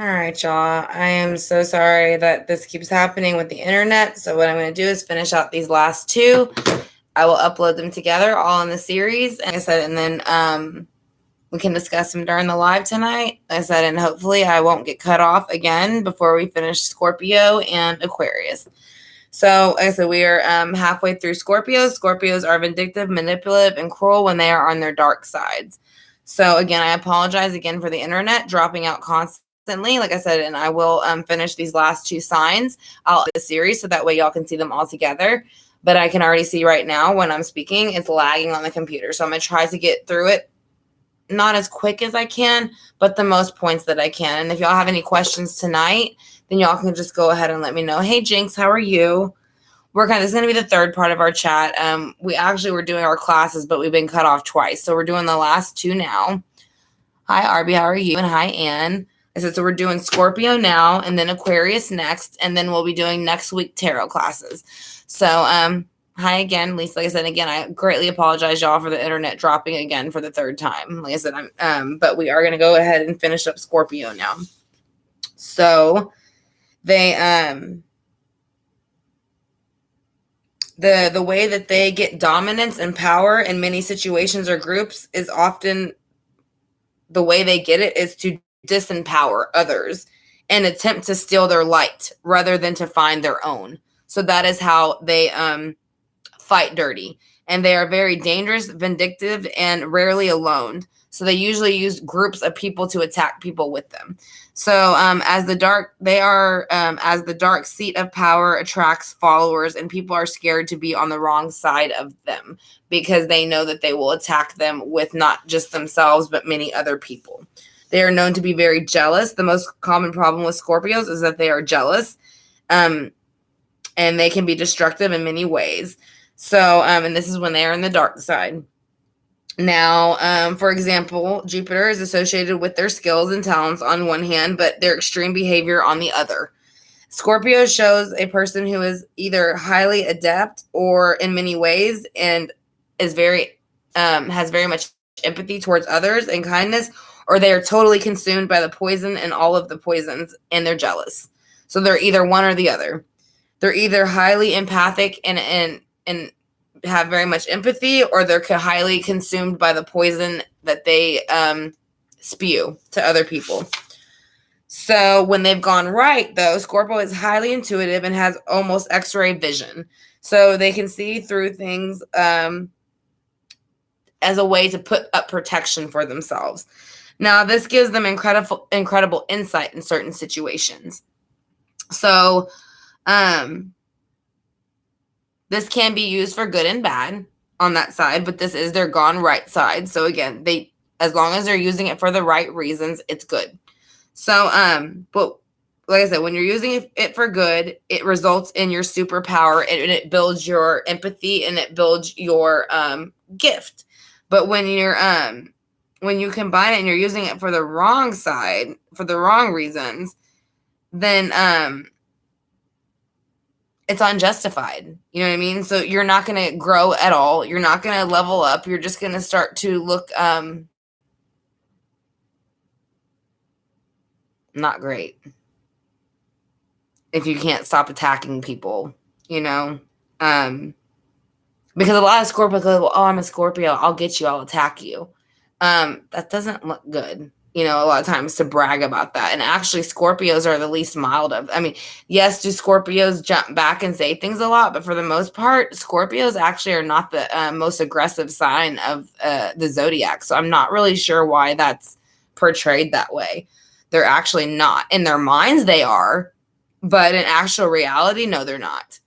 All right, y'all. I am so sorry that this keeps happening with the internet. So what I'm going to do is finish out these last two. I will upload them together all in the series. And like I said, and then we can discuss them during the live tonight. Like I said, and hopefully I won't get cut off again before we finish Scorpio and Aquarius. So, like I said, we are halfway through Scorpios. Scorpios are vindictive, manipulative, and cruel when they are on their dark sides. So, again, I apologize again for the internet dropping out constantly. Like I said, and I will finish these last two signs out of the series so that way y'all can see them all together. But I can already see right now when I'm speaking, it's lagging on the computer. So I'm going to try to get through it, not as quick as I can, but the most points that I can. And if y'all have any questions tonight, then y'all can just go ahead and let me know. Hey, Jinx, how are you? This is going to be the third part of our chat. We actually were doing our classes, but we've been cut off twice. So we're doing the last two now. Hi, Arby, how are you? And hi, Ann. I said, so we're doing Scorpio now and then Aquarius next. And then we'll be doing next week tarot classes. So, hi again, Lisa. Like I said, again, I greatly apologize, y'all, for the internet dropping again for the third time. Like I said, but we are going to go ahead and finish up Scorpio now. So they, the way that they get dominance and power in many situations or groups is often the way they get it is to disempower others and attempt to steal their light rather than to find their own. So that is how they fight dirty. And they are very dangerous, vindictive, and rarely alone. So they usually use groups of people to attack people with them. So as the dark seat of power attracts followers, and people are scared to be on the wrong side of them because they know that they will attack them with not just themselves, but many other people. They are known to be very jealous. The most common problem with Scorpios is that they are jealous. And they can be destructive in many ways. So, and this is when they are in the dark side. Now, for example, Jupiter is associated with their skills and talents on one hand, but their extreme behavior on the other. Scorpio shows a person who is either highly adept or in many ways and is has very much empathy towards others and kindness, or they are totally consumed by the poison and all of the poisons and they're jealous. So they're either one or the other. They're either highly empathic and have very much empathy, or they're highly consumed by the poison that they spew to other people. So when they've gone right, though, Scorpio is highly intuitive and has almost X-ray vision. So they can see through things as a way to put up protection for themselves. Now, this gives them incredible insight in certain situations. So this can be used for good and bad on that side, but this is their gone right side. So again, as long as they're using it for the right reasons, it's good. So, but like I said, when you're using it for good, it results in your superpower and it builds your empathy and it builds your gift. But when you combine it and you're using it for the wrong side, for the wrong reasons, then it's unjustified. You know what I mean? So you're not going to grow at all. You're not going to level up. You're just going to start to look not great if you can't stop attacking people, you know? Because a lot of Scorpios go, well, oh, I'm a Scorpio. I'll get you. I'll attack you. That doesn't look good. You know, a lot of times to brag about that. And actually, Scorpios are the least mild of. I mean, yes, do Scorpios jump back and say things a lot? But for the most part, Scorpios actually are not the most aggressive sign of the zodiac. So I'm not really sure why that's portrayed that way. They're actually not. In their minds, they are. But in actual reality, no, they're not.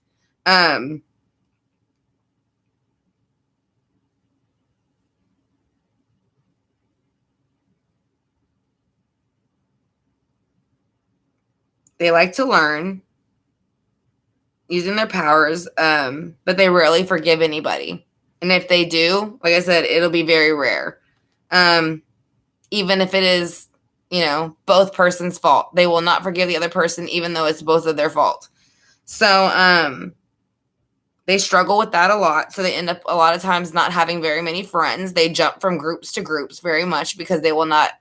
They like to learn using their powers, but they rarely forgive anybody. And if they do, like I said, it'll be very rare. Even if it is, you know, both persons' fault, they will not forgive the other person, even though it's both of their fault. So they struggle with that a lot. So they end up a lot of times not having very many friends. They jump from groups to groups very much because they will not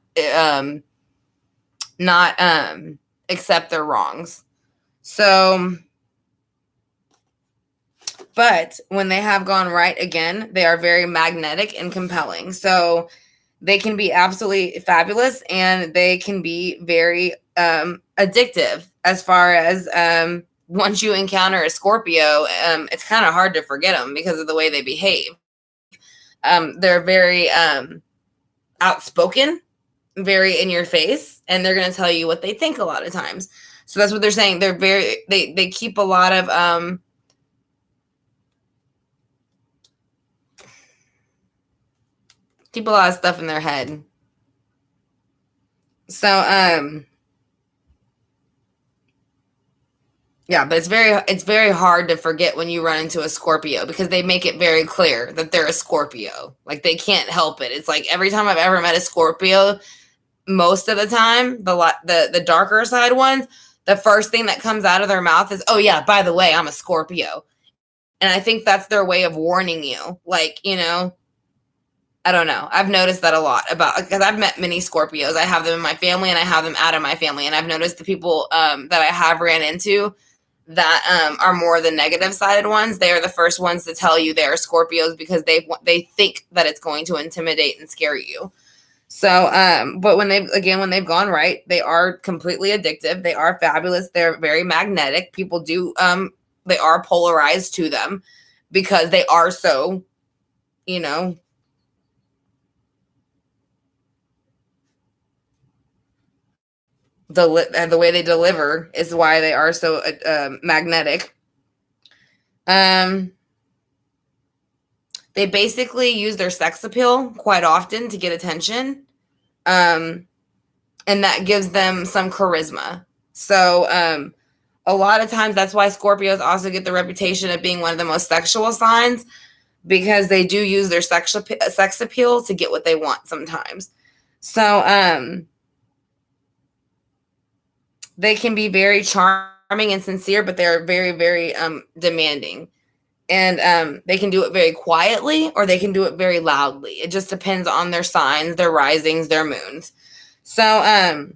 not accept their wrongs. So, but when they have gone right again, they are very magnetic and compelling. So they can be absolutely fabulous, and they can be very addictive as far as once you encounter a Scorpio, it's kind of hard to forget them because of the way they behave. They're very outspoken, very in your face, and they're going to tell you what they think a lot of times. So that's what they're saying. They're very, they keep a lot of stuff in their head. So yeah, but it's very hard to forget when you run into a Scorpio because they make it very clear that they're a Scorpio. Like they can't help it. It's like every time I've ever met a Scorpio, most of the time, the darker side ones, the first thing that comes out of their mouth is, "Oh yeah, by the way, I'm a Scorpio." And I think that's their way of warning you. Like, I don't know. I've noticed that a lot because I've met many Scorpios. I have them in my family and I have them out of my family. And I've noticed the people that I have ran into that are more the negative sided ones. They are the first ones to tell you they're Scorpios because they think that it's going to intimidate and scare you. So, but when they've gone right, they are completely addictive. They are fabulous. They're very magnetic. People they are polarized to them because they are so, the way they deliver is why they are so magnetic. They basically use their sex appeal quite often to get attention. And that gives them some charisma. So, a lot of times that's why Scorpios also get the reputation of being one of the most sexual signs, because they do use their sex appeal to get what they want sometimes. So, they can be very charming and sincere, but they're very, very demanding. And they can do it very quietly or they can do it very loudly. It just depends on their signs, their risings, their moons. So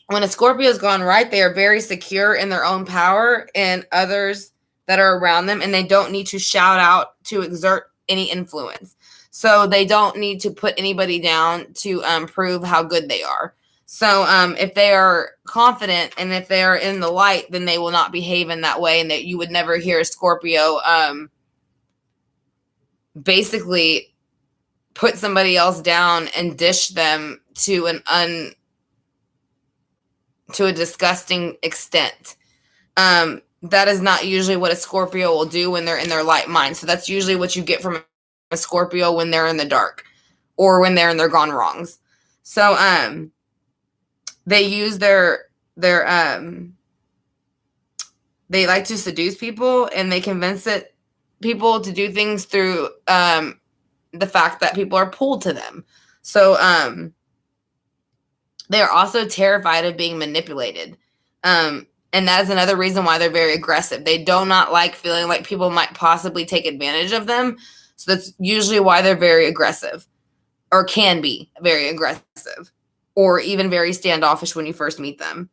when a Scorpio has gone right, they are very secure in their own power and others that are around them, and they don't need to shout out to exert any influence. So they don't need to put anybody down to prove how good they are. So if they are confident and if they are in the light, then they will not behave in that way, and that you would never hear a Scorpio basically put somebody else down and dish them to to a disgusting extent. That is not usually what a Scorpio will do when they're in their light mind. So that's usually what you get from a Scorpio when they're in the dark or when they're in their gone wrongs. So they use they like to seduce people, and they convince people to do things through the fact that people are pulled to them. So they are also terrified of being manipulated. And that is another reason why they're very aggressive. They do not like feeling like people might possibly take advantage of them. So that's usually why they're very aggressive, or can be very aggressive, or even very standoffish when you first meet them.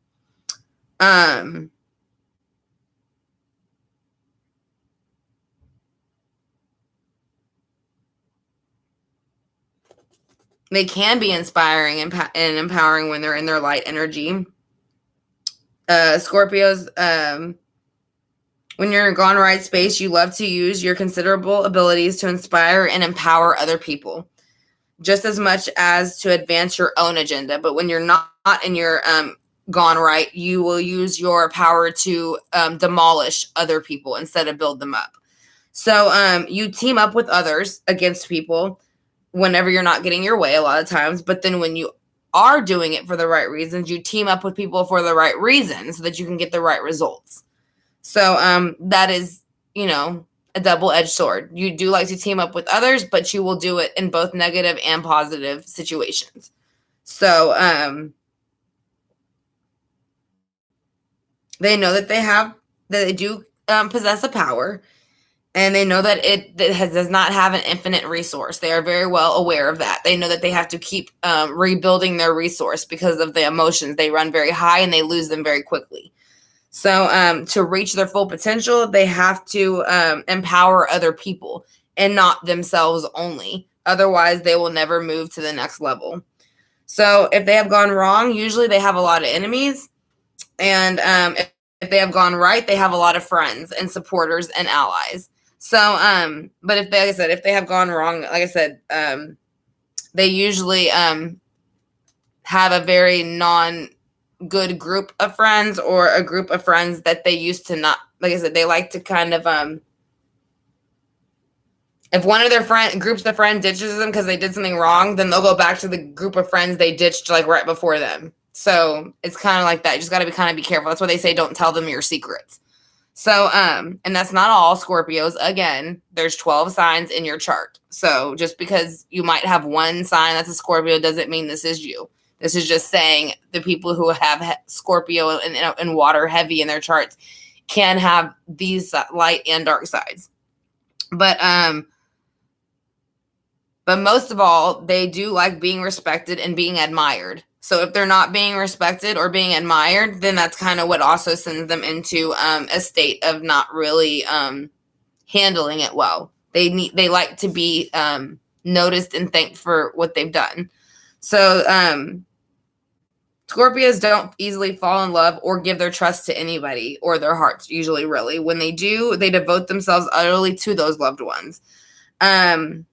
They can be inspiring and empowering when they're in their light energy. Scorpios, when you're in gone right space, you love to use your considerable abilities to inspire and empower other people, just as much as to advance your own agenda. But when you're not in your gone right, you will use your power to demolish other people instead of build them up. So you team up with others against people whenever you're not getting your way a lot of times. But then when you are doing it for the right reasons, you team up with people for the right reasons so that you can get the right results. So that is, a double-edged sword. You do like to team up with others, but you will do it in both negative and positive situations. So they know that they do possess a power, And they know that does not have an infinite resource. They are very well aware of that. They know that they have to keep rebuilding their resource because of the emotions. They run very high and they lose them very quickly. So to reach their full potential, they have to empower other people and not themselves only. Otherwise, they will never move to the next level. So if they have gone wrong, usually they have a lot of enemies. And if they have gone right, they have a lot of friends and supporters and allies. So, but if they, like I said, if they have gone wrong, like I said, they usually have a very non-good group of friends, or a group of friends that they used to not, like I said, they like to kind of, if one of their groups of friends ditches them because they did something wrong, then they'll go back to the group of friends they ditched like right before them. So it's kind of like that. You just got to be careful. That's why they say don't tell them your secrets. So, and that's not all Scorpios. Again, there's 12 signs in your chart. So just because you might have one sign that's a Scorpio doesn't mean this is you. This is just saying the people who have Scorpio and water heavy in their charts can have these light and dark sides. But most of all, they do like being respected and being admired. So if they're not being respected or being admired, then that's kind of what also sends them into a state of not really handling it well. They like to be noticed and thanked for what they've done. So Scorpios don't easily fall in love or give their trust to anybody, or their hearts usually, really. When they do, they devote themselves utterly to those loved ones. Now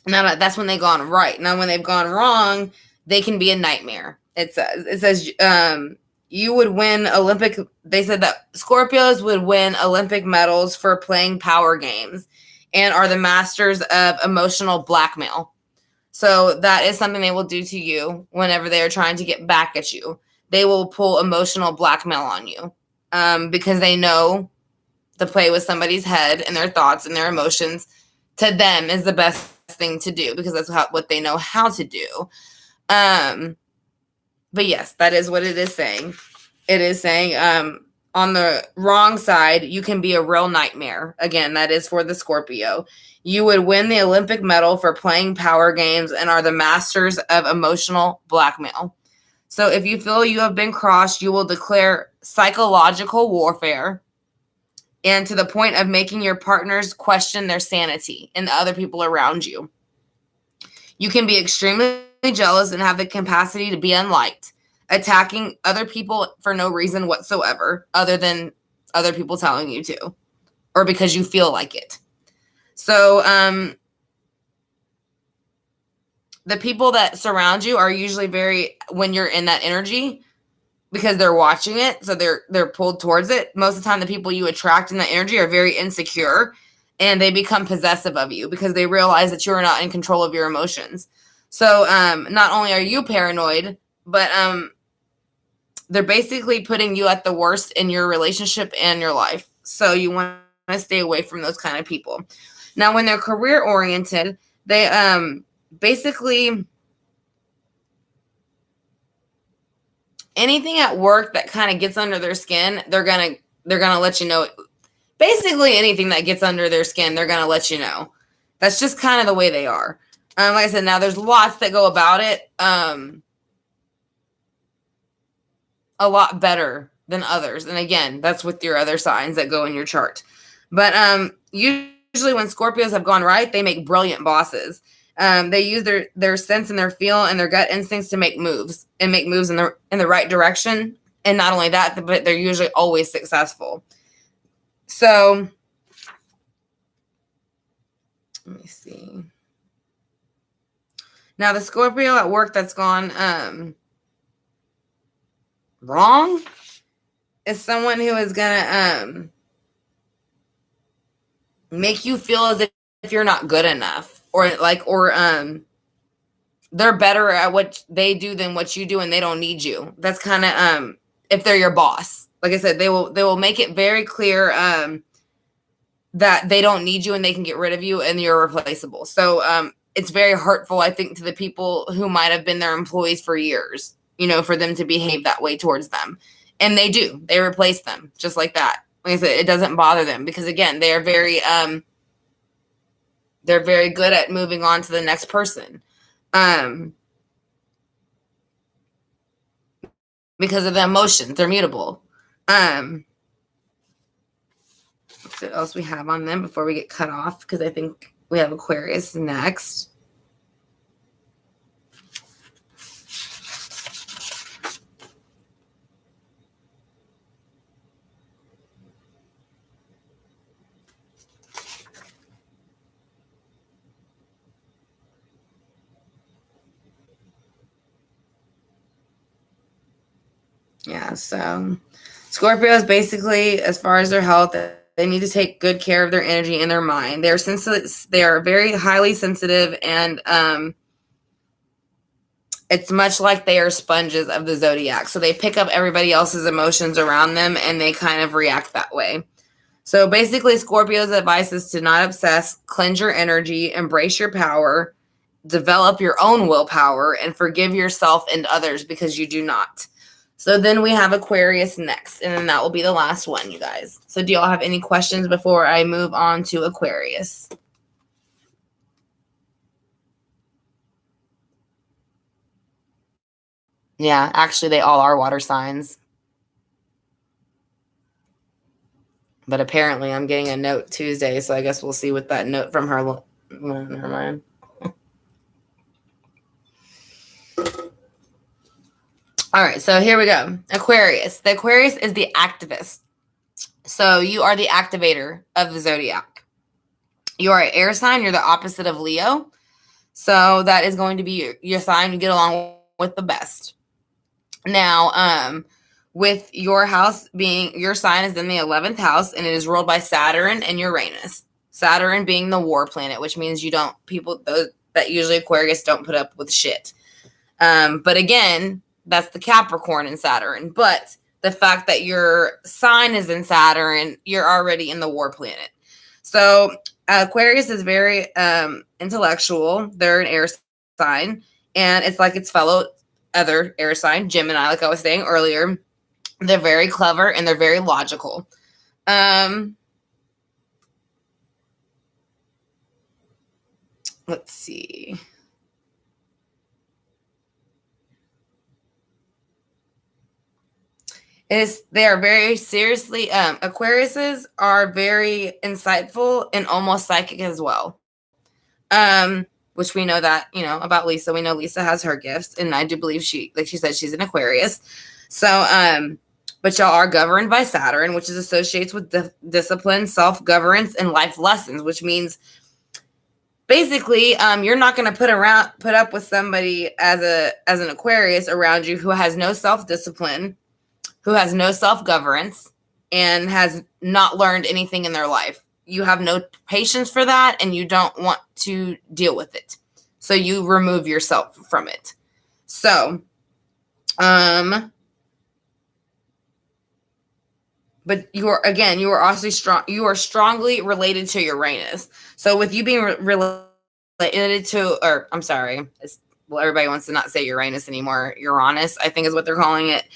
that's when they've gone right. Now when they've gone wrong, they can be a nightmare. It says you would win Olympic. They said that Scorpios would win Olympic medals for playing power games and are the masters of emotional blackmail. So that is something they will do to you whenever they are trying to get back at you. They will pull emotional blackmail on you because they know to play with somebody's head and their thoughts and their emotions to them is the best thing to do, because that's what they know how to do. But yes, that is what it is saying. It is saying on the wrong side, you can be a real nightmare. Again, that is for the Scorpio. You would win the Olympic medal for playing power games and are the masters of emotional blackmail. So if you feel you have been crossed, you will declare psychological warfare, and to the point of making your partners question their sanity and the other people around you. You can be extremely jealous and have the capacity to be unliked, attacking other people for no reason whatsoever other than other people telling you to, or because you feel like it. So the people that surround you are usually when you're in that energy, because they're watching it, so they're pulled towards it. Most of the time, the people you attract in that energy are very insecure, and they become possessive of you because they realize that you're not in control of your emotions. So not only are you paranoid, but they're basically putting you at the worst in your relationship and your life. So you want to stay away from those kind of people. Now, when they're career oriented, they basically anything at work that kind of gets under their skin, they're gonna let you know. Basically, anything that gets under their skin, they're gonna let you know. That's just kind of the way they are. Like I said, now there's lots that go about it a lot better than others. And again, that's with your other signs that go in your chart. But usually when Scorpios have gone right, they make brilliant bosses. They use their sense and their feel and their gut instincts to make moves in the right direction. And not only that, but they're usually always successful. So let me see. Now the Scorpio at work that's gone wrong is someone who is gonna make you feel as if you're not good enough, or they're better at what they do than what you do, and they don't need you. That's kind of if they're your boss. Like I said, they will make it very clear that they don't need you and they can get rid of you and you're replaceable. So it's very hurtful, I think, to the people who might have been their employees for years, for them to behave that way towards them. And they do. They replace them just like that. Like I said, it doesn't bother them because, again, they're very good at moving on to the next person. Because of the emotions, they're mutable. What else we have on them before we get cut off? Because I think we have Aquarius next. Yeah, so Scorpio is basically, as far as their health, they need to take good care of their energy and their mind. They're sensitive. They are very highly sensitive, and it's much like they are sponges of the zodiac. So they pick up everybody else's emotions around them, and they kind of react that way. So basically, Scorpio's advice is to not obsess, cleanse your energy, embrace your power, develop your own willpower, and forgive yourself and others because you do not. So then we have Aquarius next, and then that will be the last one, you guys. So do y'all have any questions before I move on to Aquarius? Yeah, actually, they all are water signs. But apparently, I'm getting a note Tuesday, so I guess we'll see what that note from her. Never mind. All right, so here we go. Aquarius. The Aquarius is the activist. So you are the activator of the zodiac. You are an air sign. You're the opposite of Leo. So that is going to be your sign you get along with the best. Now, with your house being, your sign is in the 11th house, and it is ruled by Saturn and Uranus. Saturn being the war planet, which means those that usually Aquarius don't put up with shit. But again, that's the Capricorn in Saturn. But the fact that your sign is in Saturn, you're already in the war planet. So Aquarius is very intellectual. They're an air sign, and it's like its fellow other air sign, Gemini, like I was saying earlier. They're very clever and they're very logical. Let's see. They are very seriously, Aquariuses are very insightful and almost psychic as well. Which we know that, about Lisa. We know Lisa has her gifts, and I do believe like she said, she's an Aquarius. So, but y'all are governed by Saturn, which is associates with discipline, self-governance, and life lessons, which means basically, you're not going to put up with somebody as an Aquarius around you who has no self-discipline, who has no self-governance, and has not learned anything in their life. You have no patience for that, and you don't want to deal with it. So you remove yourself from it. So, but you are also strong. You are strongly related to Uranus. So with you being related to, or I'm sorry, everybody wants to not say Uranus anymore. Uranus, I think is what they're calling it,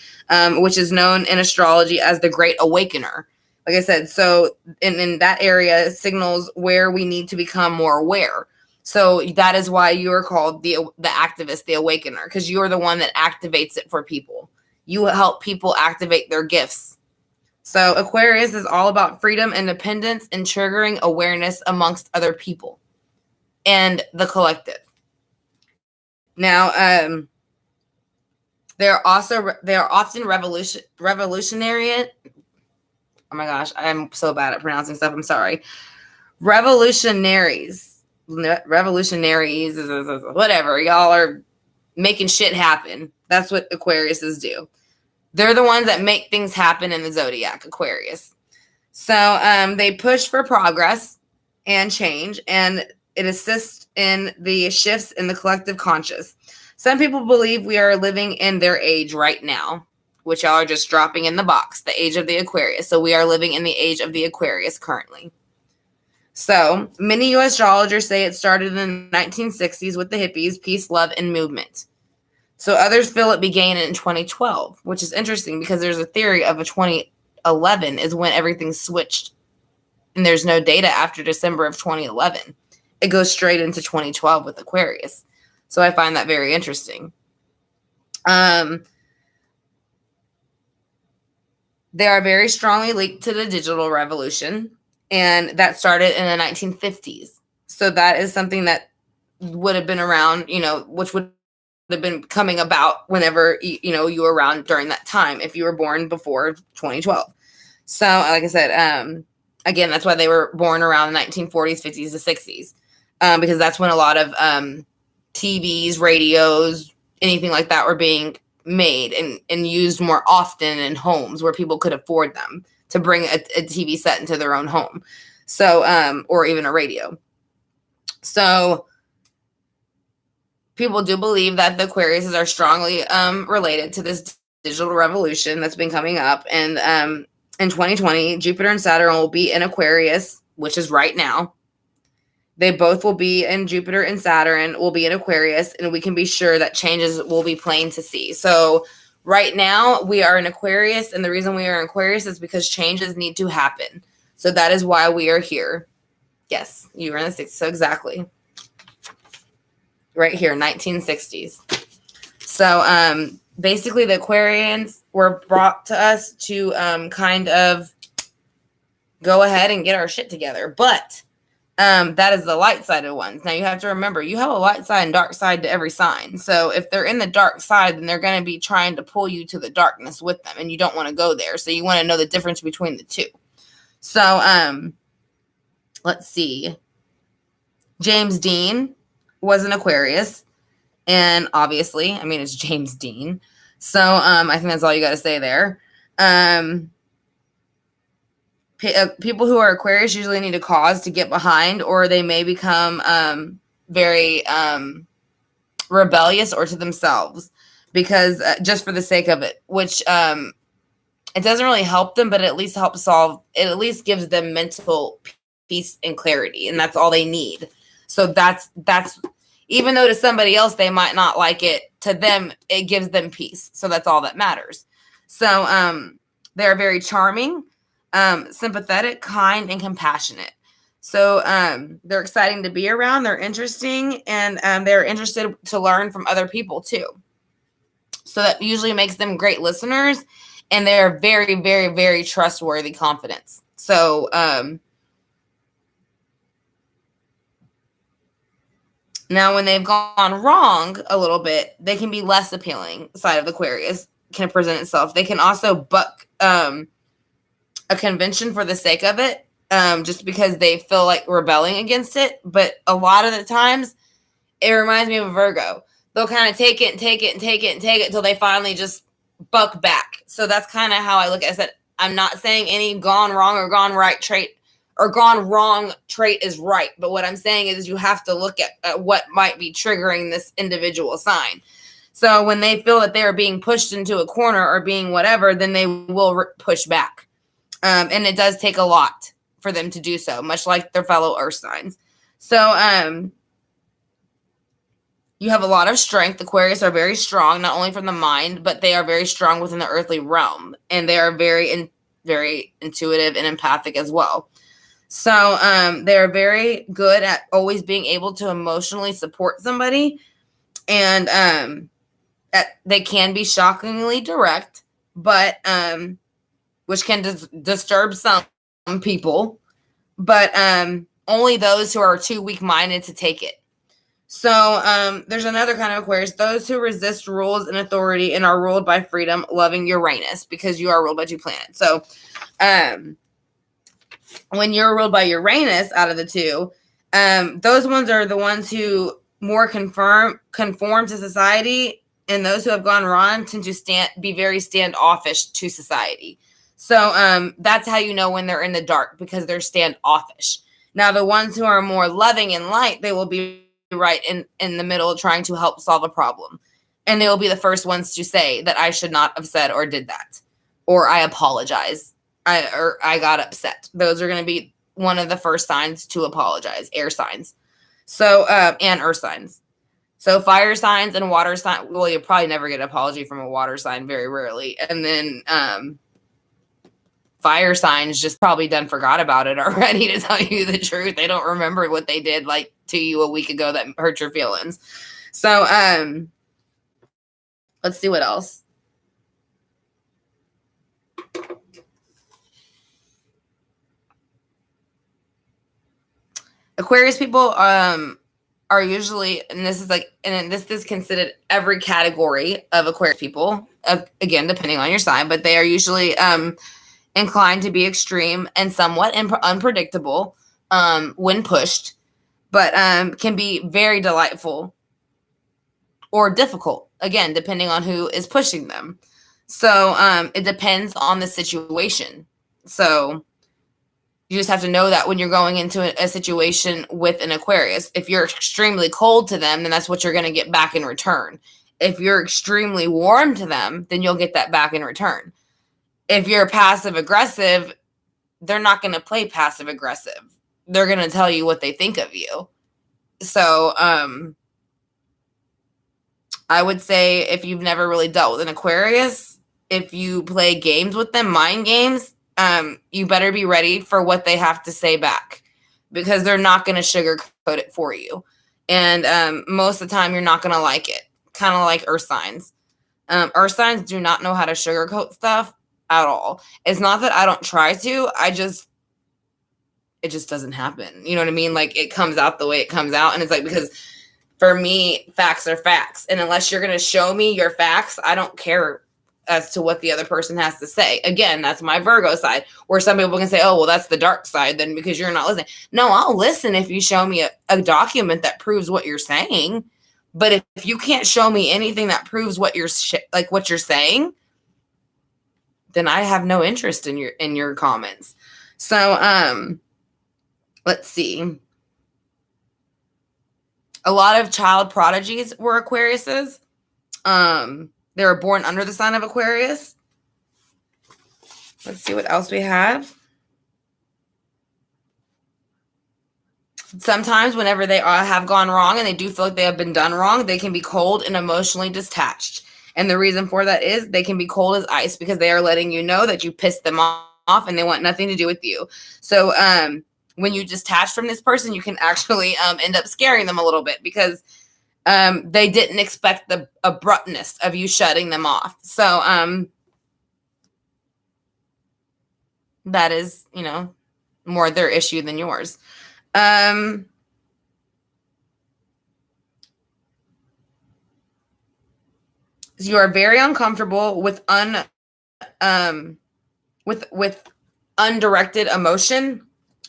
which is known in astrology as the Great Awakener. Like I said, so in that area signals where we need to become more aware. So that is why you are called the activist, the awakener, because you are the one that activates it for people. You help people activate their gifts. So Aquarius is all about freedom, independence, and triggering awareness amongst other people and the collective. Now, they are often revolutionary. Oh my gosh, I'm so bad at pronouncing stuff. I'm sorry. Revolutionaries, whatever. Y'all are making shit happen. That's what Aquariuses do. They're the ones that make things happen in the zodiac, Aquarius. So they push for progress and change, and it assists in the shifts in the collective conscious. Some people believe we are living in their age right now, which y'all are just dropping in the box, the age of the Aquarius. So we are living in the age of the Aquarius currently. So many U.S. astrologers say it started in the 1960s with the hippies, peace, love, and movement. So others feel it began in 2012, which is interesting because there's a theory of 2011 is when everything switched, and there's no data after December of 2011. It goes straight into 2012 with Aquarius. So I find that very interesting. They are very strongly linked to the digital revolution, and that started in the 1950s. So that is something that would have been around, which would have been coming about whenever, you were around during that time, if you were born before 2012. So, like I said, again, that's why they were born around the 1940s, 50s, to 60s, because that's when a lot of TVs, radios, anything like that were being made and used more often in homes where people could afford them to bring a TV set into their own home. So, or even a radio. So people do believe that the Aquariuses are strongly related to this digital revolution that's been coming up. And in 2020, Jupiter and Saturn will be in Aquarius, which is right now. They both will be in Jupiter, and Saturn will be in Aquarius, and we can be sure that changes will be plain to see. So right now we are in Aquarius, and the reason we are in Aquarius is because changes need to happen. So that is why we are here. Yes, you were in the 60s. So exactly. Right here, 1960s. So basically the Aquarians were brought to us to kind of go ahead and get our shit together. But that is the light-sided ones. Now, you have to remember, you have a light side and dark side to every sign. So if they're in the dark side, then they're going to be trying to pull you to the darkness with them, and you don't want to go there. So you want to know the difference between the two. So let's see. James Dean was an Aquarius, and obviously, I mean, it's James Dean. So I think that's all you got to say there. People who are Aquarius usually need a cause to get behind, or they may become very rebellious or to themselves, because just for the sake of it, which it doesn't really help them, but it at least helps solve, it at least gives them mental peace and clarity, and that's all they need. So that's even though to somebody else they might not like it, to them it gives them peace. So that's all that matters. So they're very charming, sympathetic, kind, and compassionate. So they're exciting to be around. They're interesting, and they're interested to learn from other people too. So that usually makes them great listeners, and they're very, very, very trustworthy confidence. So now when they've gone wrong a little bit, they can be less appealing. Side of Aquarius can present itself. They can also buck a convention for the sake of it, just because they feel like rebelling against it. But a lot of the times, it reminds me of a Virgo. They'll kind of take it and take it and take it and take it until they finally just buck back. So that's kind of how I look at it. I'm not saying any gone wrong or gone right trait or gone wrong trait is right. But what I'm saying is you have to look at what might be triggering this individual sign. So when they feel that they're being pushed into a corner or being whatever, then they will push back. And it does take a lot for them to do so, much like their fellow earth signs. So you have a lot of strength. Aquarius are very strong, not only from the mind, but they are very strong within the earthly realm. And they are very, very intuitive and empathic as well. So they're very good at always being able to emotionally support somebody. And they can be shockingly direct, but which can disturb some people, but only those who are too weak-minded to take it. So there's another kind of Aquarius, those who resist rules and authority and are ruled by freedom, loving Uranus, because you are ruled by two planets. So when you're ruled by Uranus out of the two, those ones are the ones who more conform to society, and those who have gone wrong tend to be very standoffish to society. So that's how you know when they're in the dark, because they're standoffish. Now, the ones who are more loving and light, they will be right in the middle trying to help solve a problem. And they will be the first ones to say that I should not have said or did that. Or I apologize. I got upset. Those are going to be one of the first signs to apologize, air signs. So, and earth signs. So fire signs and water signs, well, you'll probably never get an apology from a water sign, very rarely. And then fire signs just probably done forgot about it already, to tell you the truth. They don't remember what they did like to you a week ago that hurt your feelings. So let's see what else. Aquarius people are usually, and this is like, and this is considered every category of Aquarius people, again, depending on your sign, but they are usually inclined to be extreme and somewhat unpredictable when pushed, but can be very delightful or difficult, again, depending on who is pushing them. So it depends on the situation. So you just have to know that when you're going into a situation with an Aquarius. If you're extremely cold to them, then that's what you're going to get back in return. If you're extremely warm to them, then you'll get that back in return. If you're passive aggressive, they're not going to play passive aggressive. They're going to tell you what they think of you. So I would say, if you've never really dealt with an Aquarius, if you play games with them, mind games, you better be ready for what they have to say back, because they're not going to sugarcoat it for you. And most of the time, you're not going to like it. Kind of like earth signs. Earth signs do not know how to sugarcoat stuff at all. It's not that I don't try to. It just doesn't happen. You know what I mean? Like, it comes out the way it comes out. And it's like, because for me, facts are facts. And unless you're going to show me your facts, I don't care as to what the other person has to say. Again, that's my Virgo side, where some people can say, oh, well, that's the dark side then because you're not listening. No, I'll listen if you show me a document that proves what you're saying. But if you can't show me anything that proves what you're what you're saying, then I have no interest in your comments. So let's see. A lot of child prodigies were Aquariuses. They were born under the sign of Aquarius. Let's see what else we have. Sometimes whenever they have gone wrong and they do feel like they have been done wrong, they can be cold and emotionally detached. And the reason for that is they can be cold as ice, because they are letting you know that you pissed them off and they want nothing to do with you. So when you detach from this person, you can actually end up scaring them a little bit, because they didn't expect the abruptness of you shutting them off. So that is, more their issue than yours. You are very uncomfortable with undirected emotion,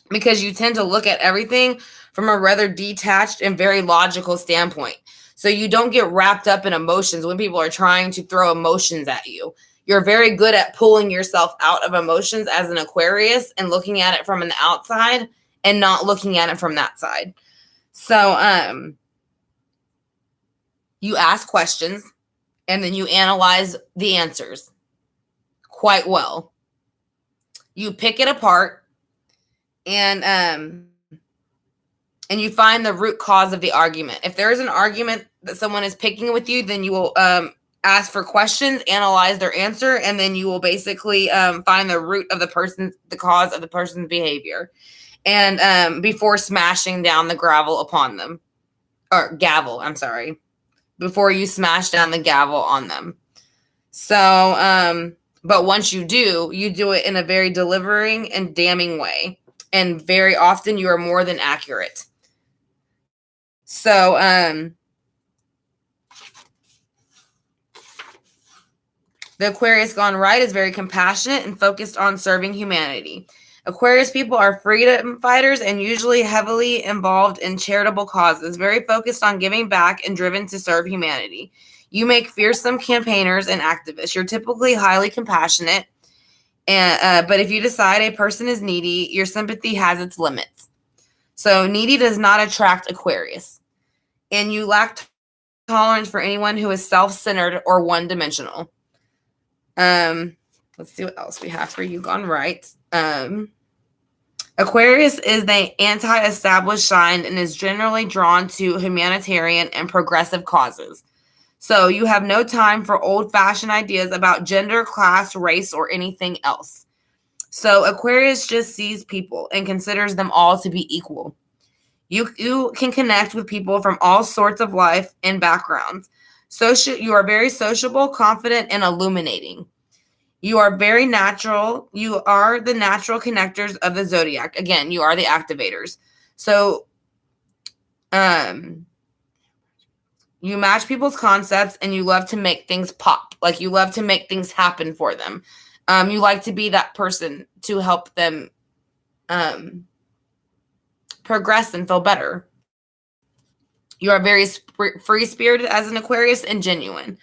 because you tend to look at everything from a rather detached and very logical standpoint. So you don't get wrapped up in emotions when people are trying to throw emotions at you. You're very good at pulling yourself out of emotions as an Aquarius and looking at it from the outside and not looking at it from that side. So you ask questions and then you analyze the answers quite well. You pick it apart and you find the root cause of the argument. If there is an argument that someone is picking with you, then you will ask for questions, analyze their answer, and then you will basically find the root of the cause of the person's behavior. And before smashing down the gavel upon them, or gavel, I'm sorry, before you smash down the gavel on them. So, but once you do it in a very delivering and damning way. And very often you are more than accurate. So, the Aquarius gone right is very compassionate and focused on serving humanity. Aquarius people are freedom fighters and usually heavily involved in charitable causes, very focused on giving back and driven to serve humanity. You make fearsome campaigners and activists. You're typically highly compassionate, but if you decide a person is needy, your sympathy has its limits. So needy does not attract Aquarius. And you lack tolerance for anyone who is self-centered or one-dimensional. Let's see what else we have for you gone right. Aquarius is the anti-established sign and is generally drawn to humanitarian and progressive causes. So you have no time for old-fashioned ideas about gender, class, race, or anything else. So Aquarius just sees people and considers them all to be equal. You can connect with people from all sorts of life and backgrounds. You are very sociable, confident, and illuminating. You are very natural. You are the natural connectors of the zodiac. Again, you are the activators. So, you match people's concepts and you love to make things pop. Like you love to make things happen for them. You like to be that person to help them progress and feel better. You are very free-spirited as an Aquarius and genuine.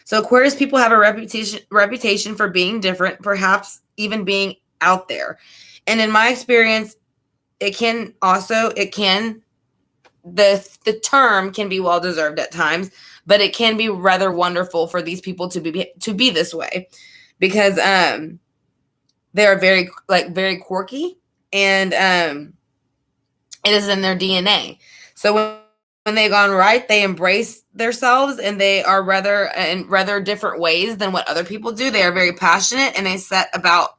So Aquarius people have a reputation for being different, perhaps even being out there. And in my experience, the term can be well deserved at times, but it can be rather wonderful for these people to be this way, because they are very quirky, and it is in their DNA. So when they've gone right, they embrace themselves, and they are rather different ways than what other people do. They are very passionate, and they set about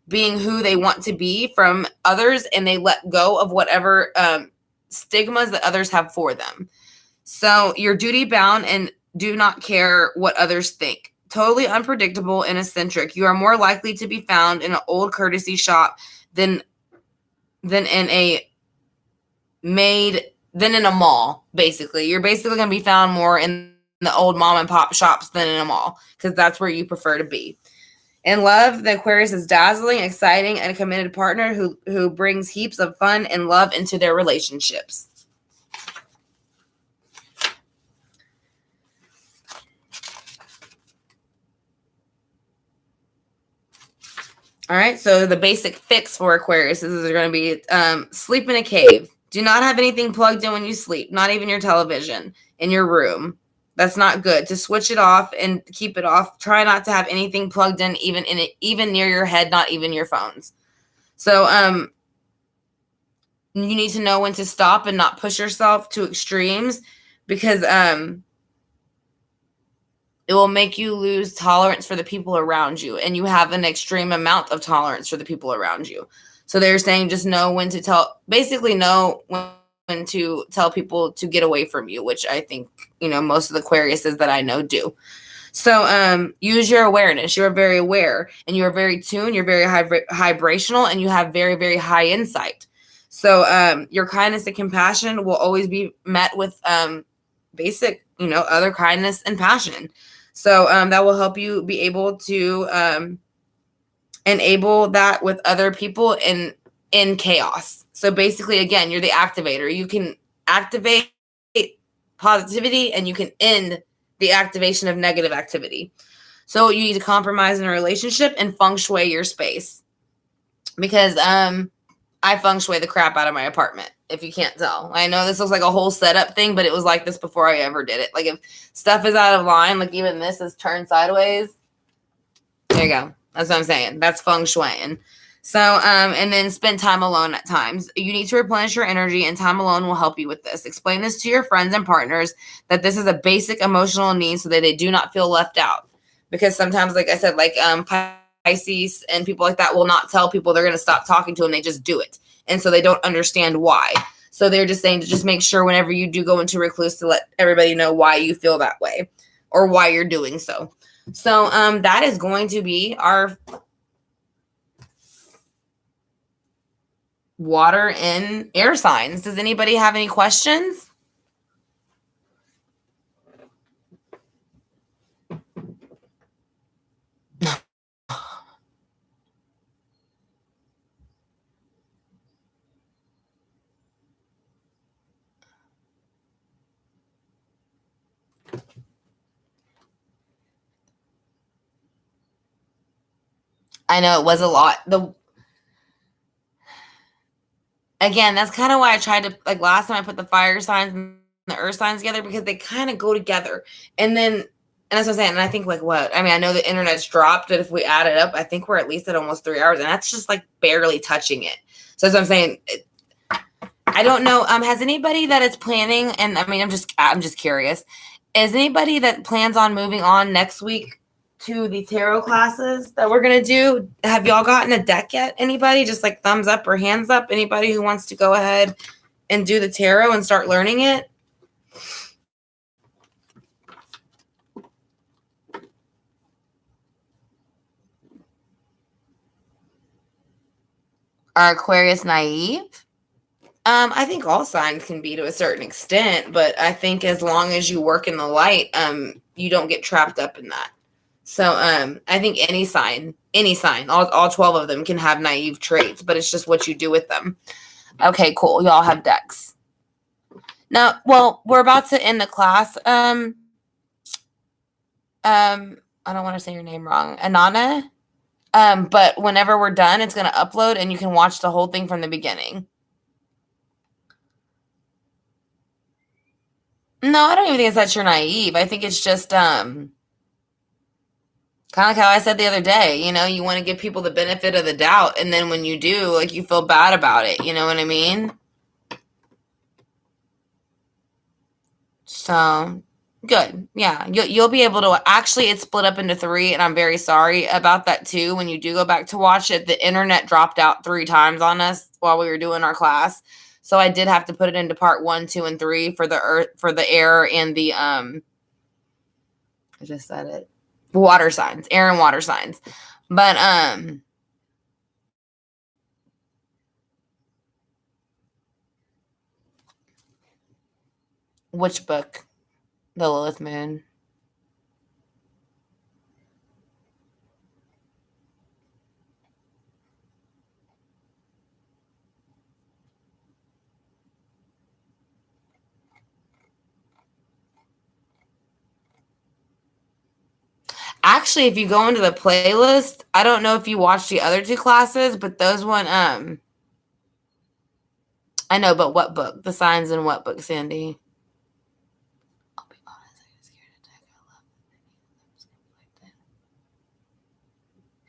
being who they want to be from others, and they let go of whatever stigmas that others have for them. So you're duty bound and do not care what others think. Totally unpredictable and eccentric. You are more likely to be found in an old courtesy shop than in a mall. Basically, you're basically going to be found more in the old mom and pop shops than in a mall, because that's where you prefer to be. In love, the Aquarius is dazzling, exciting, and a committed partner who brings heaps of fun and love into their relationships. All right, so the basic fix for Aquarius is going to be sleep in a cave. Do not have anything plugged in when you sleep, not even your television in your room. That's not good. To switch it off and keep it off. Try not to have anything plugged in, even near your head, not even your phones. So you need to know when to stop and not push yourself to extremes, because it will make you lose tolerance for the people around you, and you have an extreme amount of tolerance for the people around you. So they're saying just know when to tell people to get away from you, which I think, most of the Aquariuses that I know do. So use your awareness. You're very aware, and you're very tuned. You're very vibrational, and you have very, very high insight. So your kindness and compassion will always be met with basic, other kindness and passion. So that will help you be able to enable that with other people in chaos. So basically, again, you're the activator. You can activate positivity, and you can end the activation of negative activity. So you need to compromise in a relationship and feng shui your space, because I feng shui the crap out of my apartment, if you can't tell. I know this looks like a whole setup thing, but it was like this before I ever did it. Like if stuff is out of line, like even this is turned sideways. There you go. That's what I'm saying. That's feng shuiing. So, and then spend time alone at times. You need to replenish your energy, and time alone will help you with this. Explain this to your friends and partners that this is a basic emotional need so that they do not feel left out. Because sometimes, like I said, Pisces and people like that will not tell people they're going to stop talking to them. They just do it. And so they don't understand why. So they're just saying to just make sure whenever you do go into recluse to let everybody know why you feel that way or why you're doing so. So that is going to be our water and air signs. Does anybody have any questions? I know it was a lot. Again, that's kind of why I tried to, like last time I put the fire signs and the earth signs together, because they kind of go together. And that's what I'm saying. And I think I know the internet's dropped, but if we add it up, I think we're at least at almost 3 hours, and that's just like barely touching it. So that's what I'm saying. I don't know. Has anybody that is planning, and I mean, I'm just curious, is anybody that plans on moving on next week to the tarot classes that we're going to do. Have y'all gotten a deck yet? Anybody? Just like thumbs up or hands up? Anybody who wants to go ahead and do the tarot and start learning it? Are Aquarius naive? I think all signs can be to a certain extent, but I think as long as you work in the light, you don't get trapped up in that. So I think any sign, all 12 of them can have naive traits, but it's just what you do with them. Okay, cool. Y'all have decks. Now, well, we're about to end the class. I don't want to say your name wrong. Anana. But whenever we're done, it's going to upload and you can watch the whole thing from the beginning. No, I don't even think it's that you're naive. I think it's just kind of like how I said the other day, you want to give people the benefit of the doubt. And then when you do, like, you feel bad about it. You know what I mean? So good. Yeah. You'll be able to actually, it's split up into 3 and I'm very sorry about that too. When you do go back to watch it, the internet dropped out 3 times on us while we were doing our class. So I did have to put it into part 1, 2, and 3 for the air and the I just said it. Water signs, air and water signs. But which book? The Lilith Moon. Actually, if you go into the playlist, I don't know if you watched the other 2 classes, but those one, I know, but what book? The signs in what book, Sandy? I'll be honest, I get scared to take I love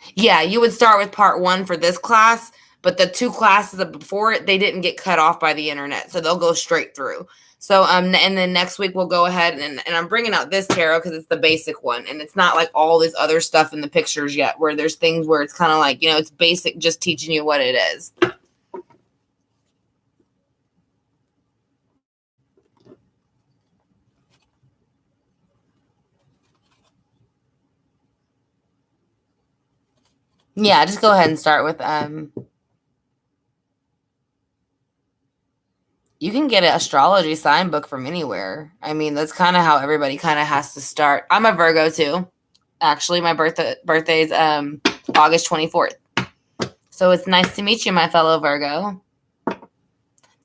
it. Yeah, you would start with part 1 for this class, but the 2 classes before it, they didn't get cut off by the internet, so they'll go straight through. So, and then next week we'll go ahead and I'm bringing out this tarot because it's the basic one. And it's not like all this other stuff in the pictures yet where there's things where it's kind of like, it's basic, just teaching you what it is. Yeah, just go ahead and start with, you can get an astrology sign book from anywhere. I mean, that's kind of how everybody kind of has to start. I'm a Virgo too. Actually, my birthday's August 24th. So it's nice to meet you, my fellow Virgo.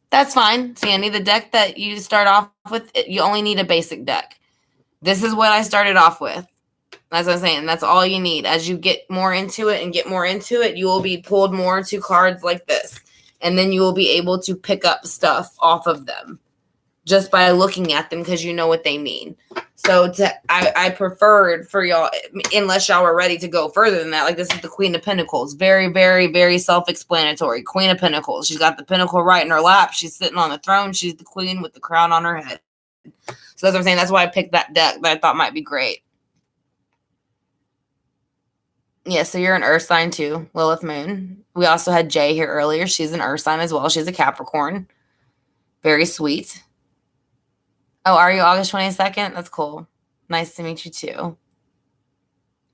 That's fine, Sandy. The deck that you start off with, you only need a basic deck. This is what I started off with. As I was saying, that's all you need. As you get more into it, you will be pulled more to cards like this. And then you will be able to pick up stuff off of them just by looking at them because you know what they mean. So I preferred for y'all, unless y'all were ready to go further than that, like this is the Queen of Pentacles. Very, very, very self-explanatory. Queen of Pentacles. She's got the pentacle right in her lap. She's sitting on the throne. She's the queen with the crown on her head. So that's what I'm saying. That's why I picked that deck that I thought might be great. Yeah, so you're an earth sign too, Lilith Moon. We also had Jay here earlier. She's an earth sign as well. She's a Capricorn. Very sweet. Oh, are you August 22nd? That's cool. Nice to meet you too.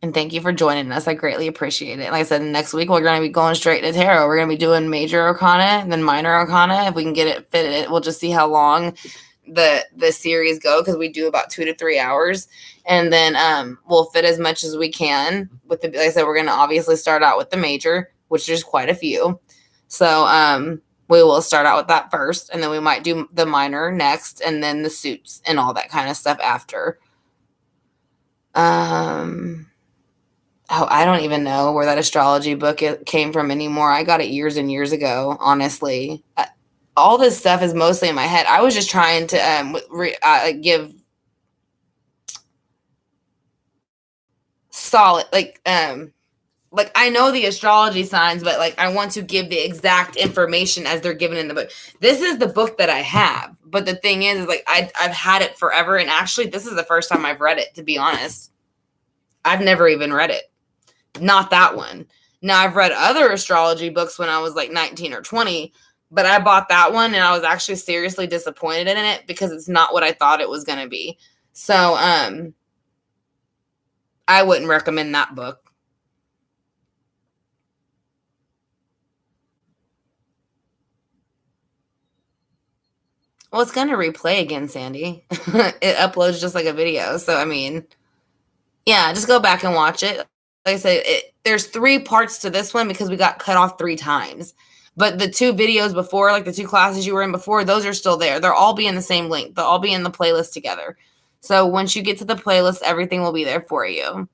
And thank you for joining us. I greatly appreciate it. Like I said, next week we're going to be going straight to tarot. We're going to be doing major arcana and then minor arcana. If we can get it fitted, we'll just see how long the series go because we do about 2 to 3 hours. And then we'll fit as much as we can with the, like I said, we're going to obviously start out with the major, which there's quite a few. So we will start out with that first, and then we might do the minor next, and then the suits and all that kind of stuff after. Oh, I don't even know where that astrology book came from anymore. I got it years and years ago, honestly. All this stuff is mostly in my head. I was just trying to give solid, like I know the astrology signs, but like I want to give the exact information as they're given in the book. This is the book that I have, but the thing is like I've had it forever, and actually this is the first time I've read it, to be honest. I've never even read it. Not that one. Now, I've read other astrology books when I was like 19 or 20, but I bought that one and I was actually seriously disappointed in it because it's not what I thought it was going to be. So, I wouldn't recommend that book. Well, it's going to replay again, Sandy. It uploads just like a video. So, I mean, yeah, just go back and watch it. Like I said, there's 3 parts to this one because we got cut off 3 times. But the 2 videos before, like the 2 classes you were in before, those are still there. They'll all be in the same link. They'll all be in the playlist together. So once you get to the playlist, everything will be there for you.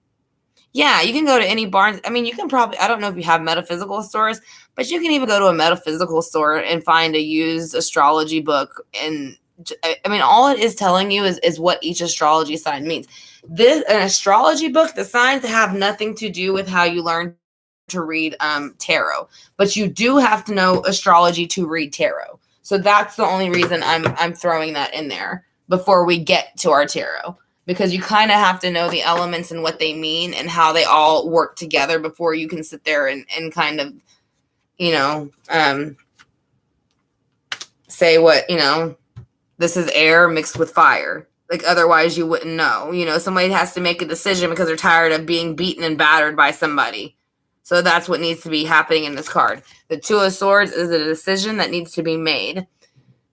Yeah, you can go to any Barnes. I mean, you can probably, I don't know if you have metaphysical stores, but you can even go to a metaphysical store and find a used astrology book. And I mean, all it is telling you is what each astrology sign means. An astrology book, the signs have nothing to do with how you learn to read tarot, but you do have to know astrology to read tarot. So that's the only reason I'm throwing that in there before we get to our tarot, because you kind of have to know the elements and what they mean and how they all work together before you can sit there and kind of, say what, this is air mixed with fire. Like, otherwise you wouldn't know. Somebody has to make a decision because they're tired of being beaten and battered by somebody. So that's what needs to be happening in this card. The 2 of Swords is a decision that needs to be made.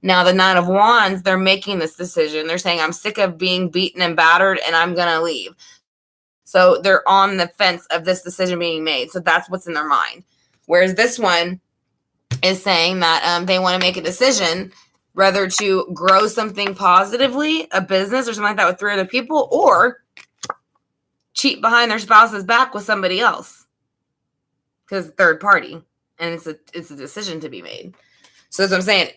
Now, the 9 of Wands, they're making this decision. They're saying, I'm sick of being beaten and battered, and I'm going to leave. So they're on the fence of this decision being made. So that's what's in their mind. Whereas this one is saying that they want to make a decision whether to grow something positively, a business or something like that with 3 other people, or cheat behind their spouse's back with somebody else. Because third party. And it's a decision to be made. So that's what I'm saying.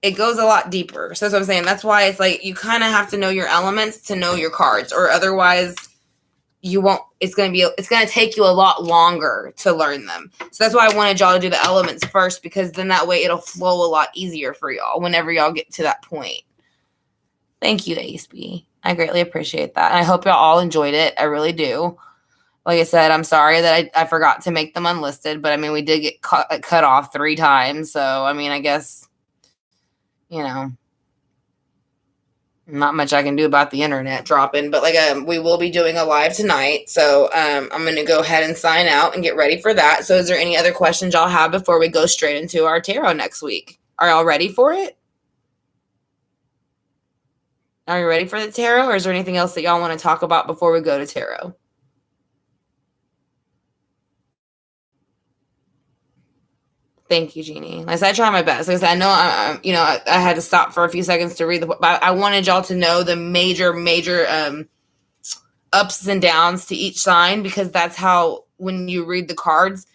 It goes a lot deeper. So that's what I'm saying. That's why it's like you kind of have to know your elements to know your cards, or otherwise you won't. It's going to take you a lot longer to learn them. So that's why I wanted y'all to do the elements first, because then that way it'll flow a lot easier for y'all whenever y'all get to that point. Thank you, Ace B. I greatly appreciate that. And I hope y'all all enjoyed it. I really do. Like I said, I'm sorry that I forgot to make them unlisted, but I mean, we did get cut off 3 times. So, I mean, I guess, not much I can do about the internet dropping, but we will be doing a live tonight. So I'm going to go ahead and sign out and get ready for that. So is there any other questions y'all have before we go straight into our tarot next week? Are y'all ready for it? Are you ready for the tarot, or is there anything else that y'all want to talk about before we go to tarot? Thank you, Jeannie. Like I said, I try my best. Like I said, I know I had to stop for a few seconds to read the book, but I wanted y'all to know the major ups and downs to each sign, because that's how, when you read the cards,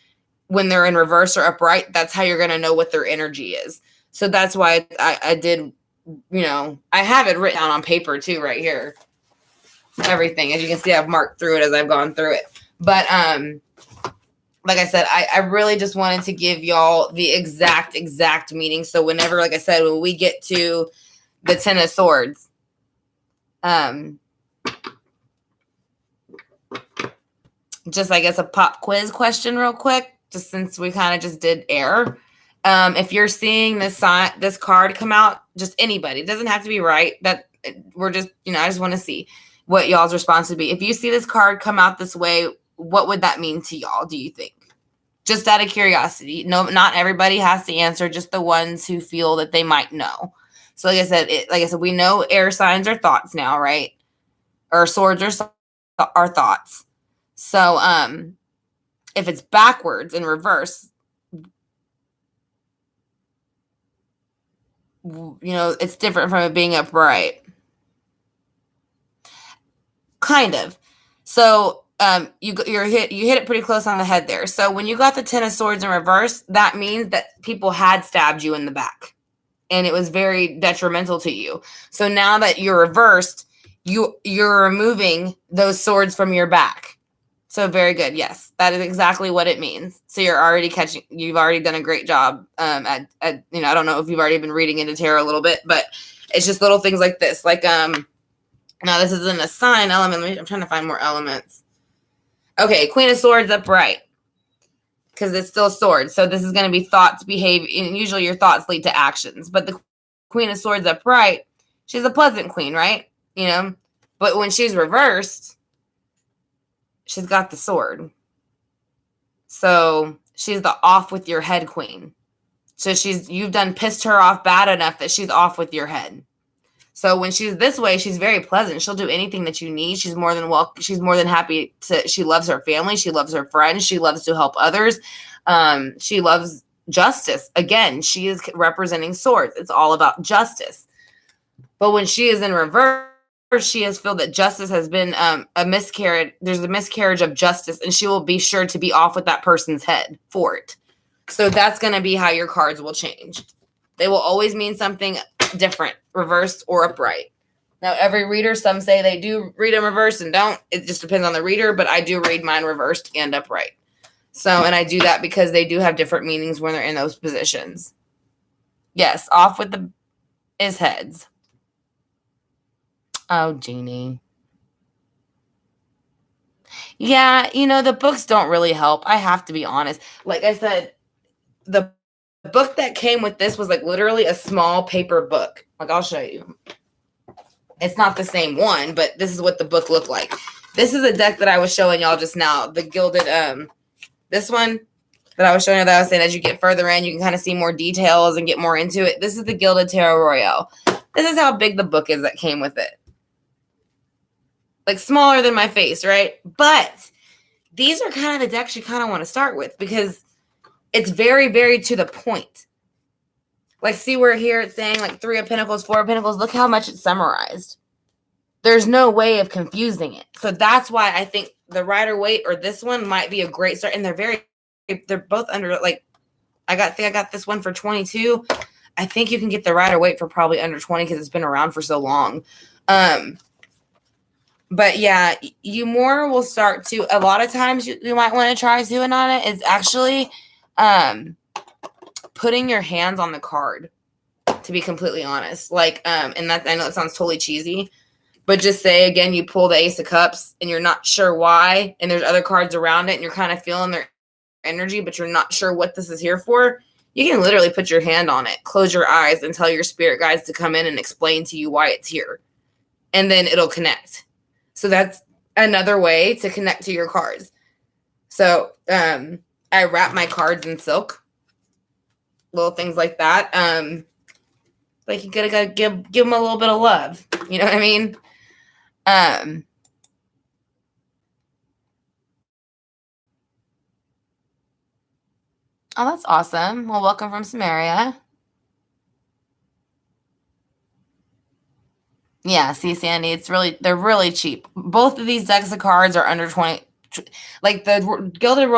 when they're in reverse or upright, that's how you're going to know what their energy is. So that's why I did, I have it written down on paper too, right here. Everything. As you can see, I've marked through it as I've gone through it. But, like I said, I really just wanted to give y'all the exact meaning. So whenever, like I said, when we get to the 10 of Swords, just, I guess, a pop quiz question real quick, just since we kind of just did air. If you're seeing this card come out, just anybody, it doesn't have to be right. That we're just, I just want to see what y'all's response would be. If you see this card come out this way, what would that mean to y'all, do you think? Just out of curiosity. No, not everybody has to answer, just the ones who feel that they might know. So like I said, we know air signs are thoughts now, right? Or swords are thoughts. So if it's backwards in reverse, it's different from it being upright. Kind of. So you hit it pretty close on the head there. So when you got the 10 of Swords in reverse, that means that people had stabbed you in the back, and it was very detrimental to you. So now that you're reversed, you're removing those swords from your back. So very good. Yes, that is exactly what it means. So you've already done a great job. I don't know if you've already been reading into tarot a little bit, but it's just little things like this. Now this isn't a sign element. I'm trying to find more elements. Okay, Queen of Swords upright. Because it's still swords. So this is going to be thoughts, behavior, and usually your thoughts lead to actions. But the Queen of Swords upright, she's a pleasant queen, right? You know? But when she's reversed, she's got the sword. So she's the off with your head queen. So you've done pissed her off bad enough that she's off with your head. So when she's this way, she's very pleasant. She'll do anything that you need. She's more than welcome. She's more than happy to. She loves her family. She loves her friends. She loves to help others. She loves justice. Again, she is representing swords. It's all about justice. But when she is in reverse, she has felt that justice has been a miscarriage. There's a miscarriage of justice, and she will be sure to be off with that person's head for it. So that's going to be how your cards will change. They will always mean something different, reversed or upright. Now, every reader, some say they do read them reversed and don't. It just depends on the reader, but I do read mine reversed and upright. So, and I do that because they do have different meanings when they're in those positions. Yes, off with the is heads. Oh, Jeannie. Yeah, the books don't really help. I have to be honest. Like I said, the book that came with this was like literally a small paper book. Like, I'll show you. It's not the same one, but this is what the book looked like. This is a deck that I was showing y'all just now. The gilded, this one that I was showing you that I was saying as you get further in, you can kind of see more details and get more into it. This is the Gilded Tarot Royale. This is how big the book is that came with it. Like smaller than my face, right? But these are kind of the decks you kind of want to start with because it's very, very to the point. Like, see where here it's saying like 3 of Pentacles, 4 of Pentacles. Look how much it's summarized. There's no way of confusing it. So that's why I think the Rider-Waite or this one might be a great start. And they're both under, like, I got this one for 22. I think you can get the Rider-Waite for probably under 20 because it's been around for so long. But yeah, you more will start to, a lot of times you might want to try doing on it is actually putting your hands on the card, to be completely honest. Like, and that, I know it sounds totally cheesy, but just say, again, you pull the Ace of Cups and you're not sure why, and there's other cards around it and you're kind of feeling their energy, but you're not sure what this is here for. You can literally put your hand on it, close your eyes, and tell your spirit guides to come in and explain to you why it's here. And then it'll connect. So that's another way to connect to your cards. So I wrap my cards in silk. Little things like that. Like you gotta give them a little bit of love. You know what I mean? Oh, that's awesome. Well, welcome from Samaria. Yeah, see, Sandy, they're really cheap. Both of these decks of cards are under 20. Like the Gilded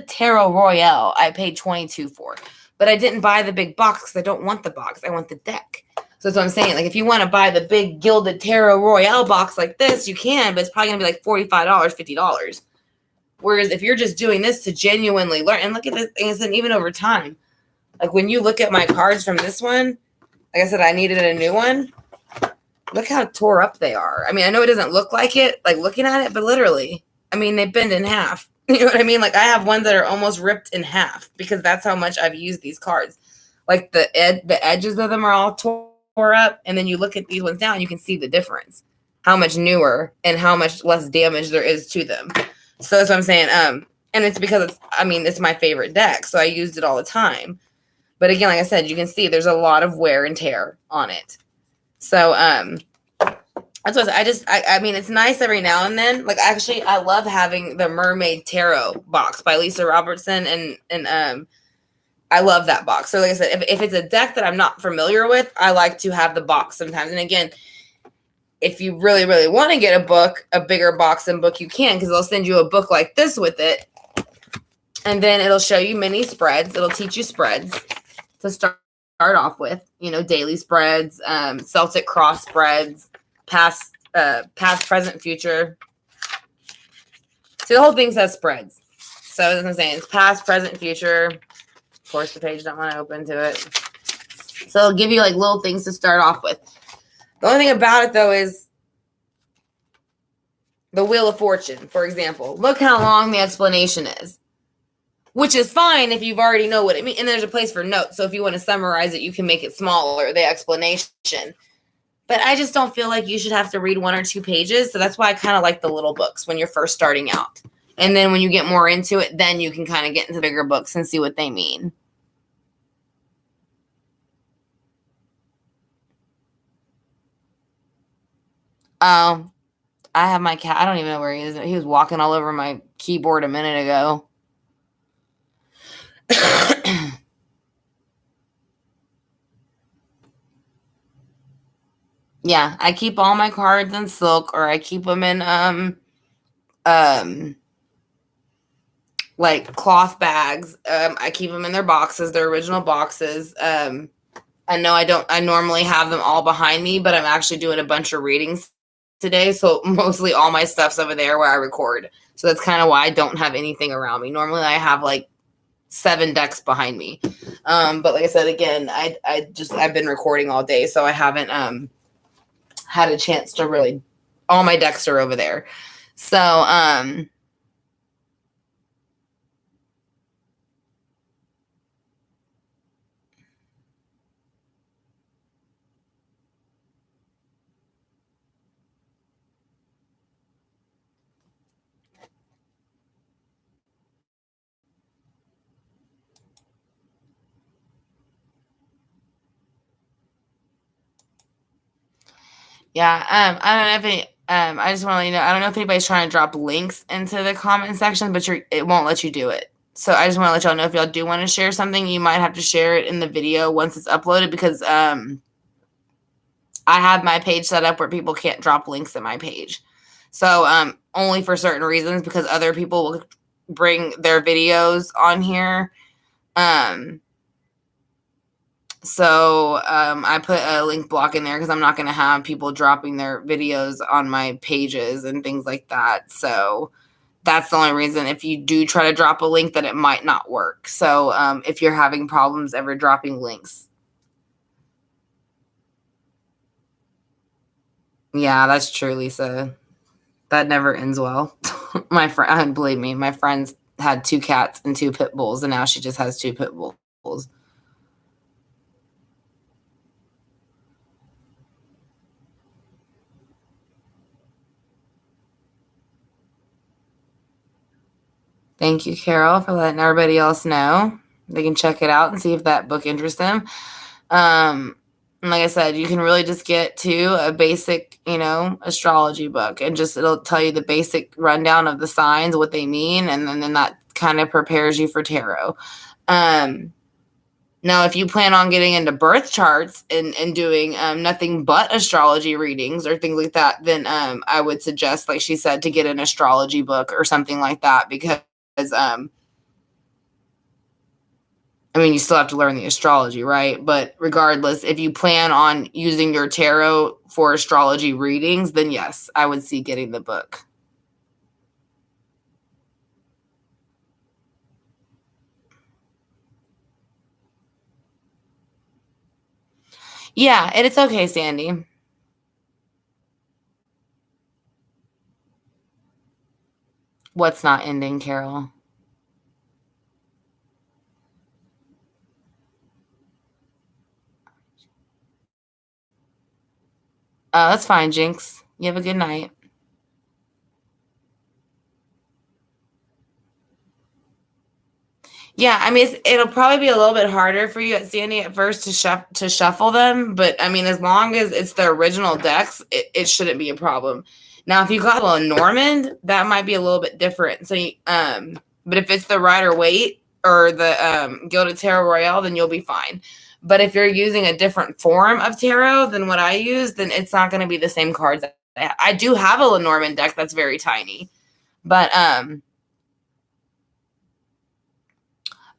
Tarot Royale, I paid 22 for. But I didn't buy the big box because I don't want the box. I want the deck. So that's what I'm saying. Like, if you want to buy the big Gilded Tarot Royale box like this, you can, but it's probably going to be like $45, $50. Whereas if you're just doing this to genuinely learn, and look at this, and even over time, like when you look at my cards from this one, like I said, I needed a new one. Look how tore up they are. I mean, I know it doesn't look like it, like looking at it, but literally, I mean, they bend in half. You know what I mean? Like I have ones that are almost ripped in half because that's how much I've used these cards. Like the edges of them are all tore up. And then you look at these ones now and you can see the difference, how much newer and how much less damage there is to them. So that's what I'm saying. And it's because it's my favorite deck. So I used it all the time. But again, like I said, you can see there's a lot of wear and tear on it. So that's what I mean, it's nice every now and then. Like, actually, I love having the Mermaid Tarot box by Lisa Robertson, and I love that box. So like I said, if it's a deck that I'm not familiar with, I like to have the box sometimes. And again, if you really, really want to get a bigger box and book, you can, because they'll send you a book like this with it. And then it'll show you mini spreads. It'll teach you spreads to start off with, daily spreads, Celtic cross spreads, past, present, future. So the whole thing says spreads. So as I'm saying, it's past, present, future. Of course, the page don't want to open to it. So it'll give you like little things to start off with. The only thing about it though is The Wheel of Fortune, for example. Look how long the explanation is. Which is fine if you've already know what it means. And there's a place for notes. So if you want to summarize it, you can make it smaller, the explanation. But I just don't feel like you should have to read 1 or 2 pages. So that's why I kind of like the little books when you're first starting out. And then when you get more into it, then you can kind of get into bigger books and see what they mean. Oh, I have my cat. I don't even know where he is. He was walking all over my keyboard a minute ago. Yeah, I keep all my cards in silk, or I keep them in like cloth bags. I keep them in their boxes, their original boxes. I know I normally have them all behind me, but I'm actually doing a bunch of readings today, so mostly all my stuff's over there where I record. So that's kind of why I don't have anything around me. Normally I have like 7 decks behind me. But like I said, again, I've been recording all day, so I haven't had a chance to really, all my decks are over there. So yeah, I don't know if it, I just want to let you know, I don't know if anybody's trying to drop links into the comment section, but it won't let you do it. So I just want to let y'all know if y'all do want to share something, you might have to share it in the video once it's uploaded, because I have my page set up where people can't drop links in my page. So only for certain reasons, because other people will bring their videos on here. So I put a link block in there because I'm not going to have people dropping their videos on my pages and things like that. So that's the only reason. If you do try to drop a link, that it might not work. So if you're having problems ever dropping links. Yeah, that's true, Lisa. That never ends well. My friend, believe me, my friends had 2 cats and 2 pit bulls, and now she just has 2 pit bulls. Thank you, Carol, for letting everybody else know. They can check it out and see if that book interests them. And like I said, you can really just get to a basic, astrology book, and just it'll tell you the basic rundown of the signs, what they mean, and then that kind of prepares you for tarot. Now, if you plan on getting into birth charts and doing nothing but astrology readings or things like that, then I would suggest, like she said, to get an astrology book or something like that, because you still have to learn the astrology, right? But regardless, if you plan on using your tarot for astrology readings, then yes, I would see getting the book. Yeah, and it's okay, Sandy. What's not ending, Carol? That's fine, Jinx. You have a good night. Yeah, it'll probably be a little bit harder for you, Sandy, at first to shuffle them, but as long as it's the original decks, it shouldn't be a problem. Now, if you got a Normand, that might be a little bit different. So, but if it's the Rider Waite or the Gilded Tarot Royale, then you'll be fine. But if you're using a different form of tarot than what I use, then it's not going to be the same cards. I do have a Lenormand deck that's very tiny, but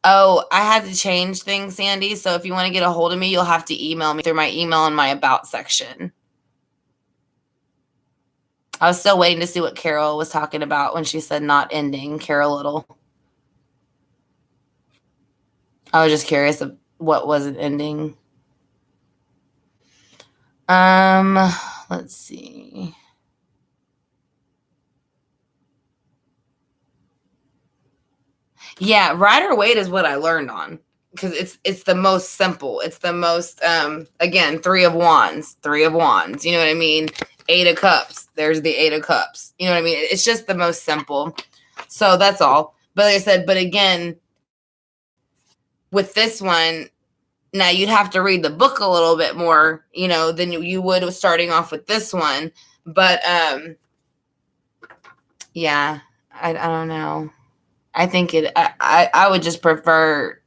oh, I had to change things, Sandy. So if you want to get a hold of me, you'll have to email me through my email in my about section. I was still waiting to see what Carol was talking about when she said not ending. Carol Little. I was just curious of what wasn't ending. Let's see. Yeah, Rider-Waite is what I learned on, because it's the most simple. It's the most again, 3 of Wands. You know what I mean? 8 of Cups. There's the 8 of Cups. You know what I mean? It's just the most simple. So that's all. But like I said, but again, with this one, now you'd have to read the book a little bit more, you know, than you would with starting off with this one. But yeah, I don't know. I think I would just prefer,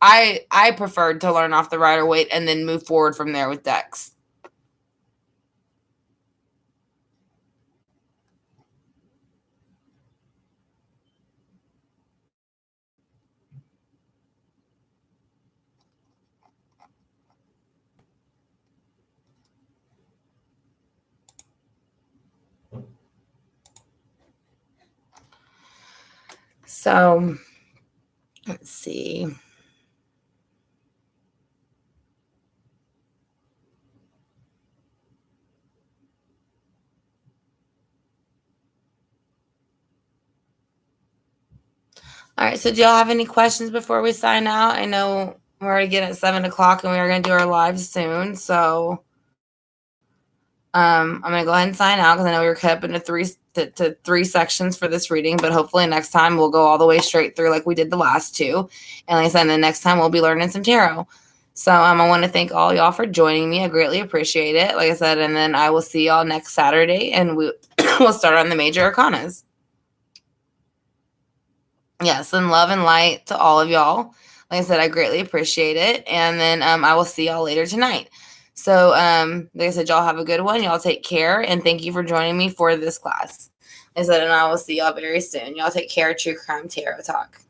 I preferred to learn off the Rider-Waite and then move forward from there with decks. So let's see. All right. So do y'all have any questions before we sign out? I know we're already getting at 7 o'clock and we are going to do our live soon. So I'm going to go ahead and sign out because I know we were cut up into three sections for this reading, but hopefully next time we'll go all the way straight through like we did the last two. And like I said, the next time we'll be learning some tarot. So I want to thank all y'all for joining me. I greatly appreciate it. Like I said, and then I will see y'all next Saturday and we'll start on the major arcanas. Yes, and love and light to all of y'all. Like I said, I greatly appreciate it. And then I will see y'all later tonight. So like I said, y'all have a good one. Y'all take care. And thank you for joining me for this class. Like I said, and I will see y'all very soon. Y'all take care. True Crime Tarot Talk.